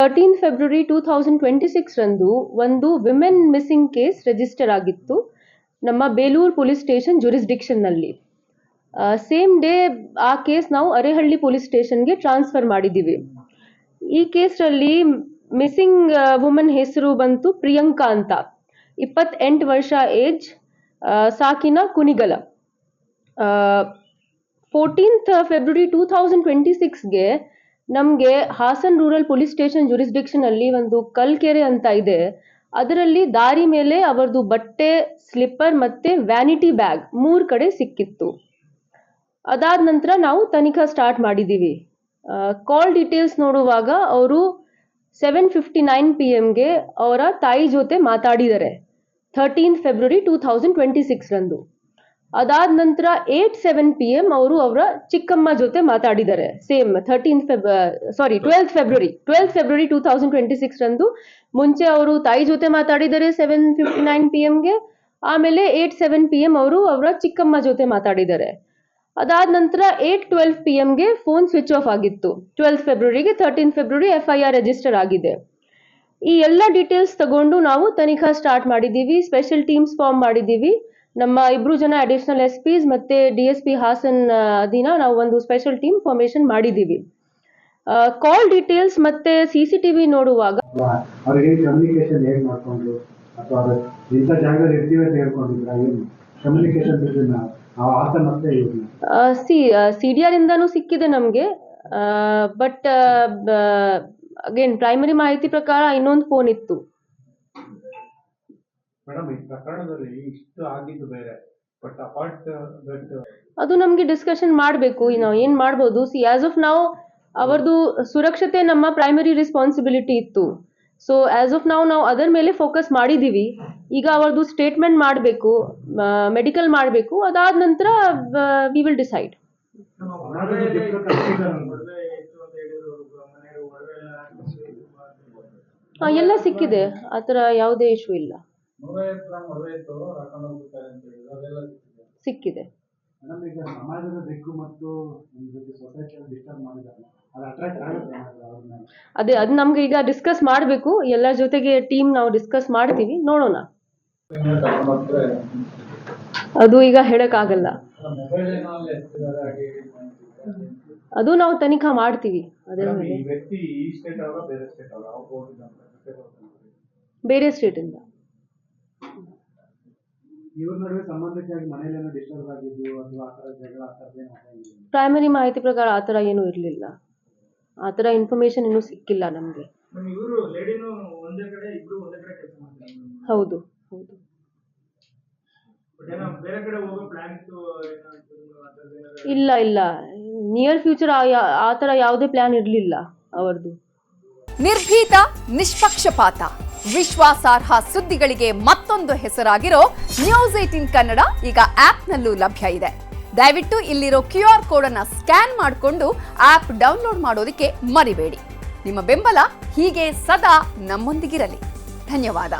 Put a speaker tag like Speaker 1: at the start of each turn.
Speaker 1: 13 February 2026 ರಂದು ಒಂದು women missing case register ಆಗಿತ್ತು ನಮ್ಮ ಬೇಲೂರು ಪೊಲೀಸ್ ಸ್ಟೇಷನ್ ಜುರಿಸ್ಡಿಕ್ಷನ್ನಲ್ಲಿ. ಸೇಮ್ ಡೇ ಆ ಕೇಸ್ ನಾವು ಅರೇಹಳ್ಳಿ ಪೊಲೀಸ್ ಸ್ಟೇಷನ್ಗೆ ಟ್ರಾನ್ಸ್ಫರ್ ಮಾಡಿದ್ದೀವಿ. ಈ ಕೇಸಲ್ಲಿ ಮಿಸ್ಸಿಂಗ್ ವುಮನ್ ಹೆಸರು ಬಂತು ಪ್ರಿಯಾಂಕಾ ಅಂತ, 28 ವರ್ಷ ಏಜ್, ಸಾಕಿನ ಕುನಿಗಲ. 14th ಫೆಬ್ರವರಿ 2026ಗೆ ನಮಗೆ Hassan rural police station jurisdiction ಅಲ್ಲಿ ಒಂದು ಕಲ್ಕೆರೆ ಅಂತ ಇದೆ, ಅದರಲ್ಲಿ ದಾರಿ ಮೇಲೆ ಅವರದು ಬಟ್ಟೆ, ಸ್ಲಿಪ್ಪರ್ ಮತ್ತೆ ವ್ಯಾನಿಟಿ ಬ್ಯಾಗ್ 3 ಕಡೆ ಸಿಕ್ಕಿತ್ತು. ಅದಾದ ನಂತರ ನಾವು ತನಿಖಾ ಸ್ಟಾರ್ಟ್ ಮಾಡಿದ್ದೀವಿ. ಕಾಲ್ ಡೀಟೇಲ್ಸ್ ನೋಡುವಾಗ ಅವರು 7:59 PM ಅವರ ತಾಯಿ ಜೊತೆ ಮಾತಾಡಿದ್ದಾರೆ 13th ಫೆಬ್ರವರಿ 2026 ರಂದು. ಅದಾದ ನಂತರ 8:07 PM ಅವರು ಅವರ ಚಿಕ್ಕಮ್ಮ ಜೊತೆ ಮಾತಾಡಿದ್ದಾರೆ ಸೇಮ್ 12th ಫೆಬ್ರವರಿ 2026 ರಂದು. ಮುಂಚೆ ಅವರು ತಾಯಿ ಜೊತೆ ಮಾತಾಡಿದ್ದಾರೆ 7:59 PM, ಆಮೇಲೆ 8:07 PM ಅವರು ಅವರ ಚಿಕ್ಕಮ್ಮ ಜೊತೆ ಮಾತಾಡಿದ್ದಾರೆ. ಅದಾದ ನಂತರ 8:12 PM ಫೋನ್ ಸ್ವಿಚ್ ಆಫ್ ಆಗಿತ್ತು. 12th ಫೆಬ್ರವರಿಗೆ 13th February FIR register ಆಗಿದೆ. ಈ ಎಲ್ಲ ಡೀಟೇಲ್ಸ್ ತಗೊಂಡು ನಾವು ತನಿಖಾ ಸ್ಟಾರ್ಟ್ ಮಾಡಿದ್ದೀವಿ. ಸ್ಪೆಷಲ್ ಟೀಮ್ಸ್ ಫಾರ್ಮ್ ಮಾಡಿದ್ದೀವಿ. ನಮ್ಮ 2 ಜನ ಅಡಿಷನಲ್ SPs ಮತ್ತೆ DSP ಹಾಸನ್ ಅಧೀನ ನಾವು ಒಂದು ಸ್ಪೆಷಲ್ ಟೀಮ್ ಫಾರ್ಮೇಶನ್ ಮಾಡಿದ್ದೀವಿ. ಕಾಲ್ ಡೀಟೇಲ್ಸ್ ಮತ್ತೆ CCTV ನೋಡುವಾಗ
Speaker 2: ಅವರಿಗೆ ಕಮ್ಯುನಿಕೇಶನ್ ಹೇಗೆ ಮಾಡ್ಕೊಂಡ್ರು ಅಥವಾ ಇಂಥ ಜಾಗದಲ್ಲಿ ಇರ್ತೀವಿ ಅಂತ ಹೇಳ್ಕೊಂಡಿದ್ರ, ಏನು ಕಮ್ಯುನಿಕೇಶನ್ ಬಿಟ್ವೀನ್ ಹಾಸನ್ ಮತ್ತೆ
Speaker 1: CDR ಇಂದಾನು ಸಿಕ್ಕಿದೆ ನಮಗೆ. ಬಟ್ ಅಗೇನ್ ಪ್ರೈಮರಿ ಮಾಹಿತಿ ಪ್ರಕಾರ ಇನ್ನೊಂದು ಫೋನ್ ಇತ್ತು.
Speaker 2: ಮೇಡಮ್, ಈ ಪ್ರಕರಣದಲ್ಲಿ ಇಷ್ಟು ಆಗಿದ್ದು ಬೇರೆ, ಬಟ್ ಅಪಾರ್ಟ್ ದಟ್
Speaker 1: ಅದು ನಮಗೆ ಡಿಸ್ಕಷನ್ ಮಾಡಬೇಕು. ನಾವು ಏನು ಮಾಡ್ಬೋದು, ಆಸ್ ಆಫ್ ನಾವು ಅವರದು ಸುರಕ್ಷತೆ ನಮ್ಮ ಪ್ರೈಮರಿ ರೆಸ್ಪಾನ್ಸಿಬಿಲಿಟಿ ಇತ್ತು. ಸೊ ಆಸ್ ಆಫ್ ನಾವು ಅದರ ಮೇಲೆ ಫೋಕಸ್ ಮಾಡಿದ್ದೀವಿ. ಈಗ ಅವರದು ಸ್ಟೇಟ್ಮೆಂಟ್ ಮಾಡಬೇಕು, ಮೆಡಿಕಲ್ ಮಾಡಬೇಕು. ಅದಾದ ನಂತರ ವಿ ವಿಲ್ ಡಿಸೈಡ್. ಎಲ್ಲ ಸಿಕ್ಕಿದೆ, ಆ ಥರ ಯಾವುದೇ ಇಶ್ಯೂ ಇಲ್ಲ, ಸಿಕ್ಕಿದೆ.
Speaker 2: ಸಮಾಜದ ದಿಕ್ಕು ಮತ್ತು ಡಿಸ್ಟರ್ಬ್ ಮಾಡಿದ್ದಾರೆ,
Speaker 1: ಅದು ನಮ್ಗೆ ಈಗ ಡಿಸ್ಕಸ್ ಮಾಡಬೇಕು. ಎಲ್ಲರ ಜೊತೆಗೆ ಟೀಮ್ ನಾವು ಡಿಸ್ಕಸ್ ಮಾಡ್ತೀವಿ, ನೋಡೋಣ. ಅದು ಈಗ ಹೇಳಕ್ಕಾಗಲ್ಲ, ಅದು ನಾವು ತನಿಖಾ ಮಾಡ್ತೀವಿ. ಅದರ ಬೇರೆ ಸ್ಟೇಟಿಂದ. ಪ್ರೈಮರಿ ಮಾಹಿತಿ ಪ್ರಕಾರ ಆ ಥರ ಏನೂ ಇರಲಿಲ್ಲ. ಆ ಥರ ಇನ್ಫಾರ್ಮೇಶನ್ ಇನ್ನೂ ಸಿಕ್ಕಿಲ್ಲ ನಮಗೆ. ಹೌದು ಹೌದು. ಇಲ್ಲ ಇಲ್ಲ, ನಿಯರ್ ಫ್ಯೂಚರ್ ಆ ಥರ ಯಾವುದೇ ಪ್ಲಾನ್ ಇರಲಿಲ್ಲ ಅವರದು.
Speaker 3: ನಿರ್ಭೀತ, ನಿಷ್ಪಕ್ಷಪಾತ, ವಿಶ್ವಾಸಾರ್ಹ ಸುದ್ದಿಗಳಿಗೆ ಮತ್ತೊಂದು ಹೆಸರಾಗಿರೋ ನ್ಯೂಸ್ 18 ಕನ್ನಡ ಈಗ ಆಪ್ನಲ್ಲೂ ಲಭ್ಯ ಇದೆ. ದಯವಿಟ್ಟು ಇಲ್ಲಿರೋ QR ಕೋಡ್ ಅನ್ನು ಸ್ಕ್ಯಾನ್ ಮಾಡಿಕೊಂಡು ಆಪ್ ಡೌನ್ಲೋಡ್ ಮಾಡೋದಕ್ಕೆ ಮರಿಬೇಡಿ. ನಿಮ್ಮ ಬೆಂಬಲ ಹೀಗೆ ಸದಾ ನಮ್ಮೊಂದಿಗಿರಲಿ. ಧನ್ಯವಾದ.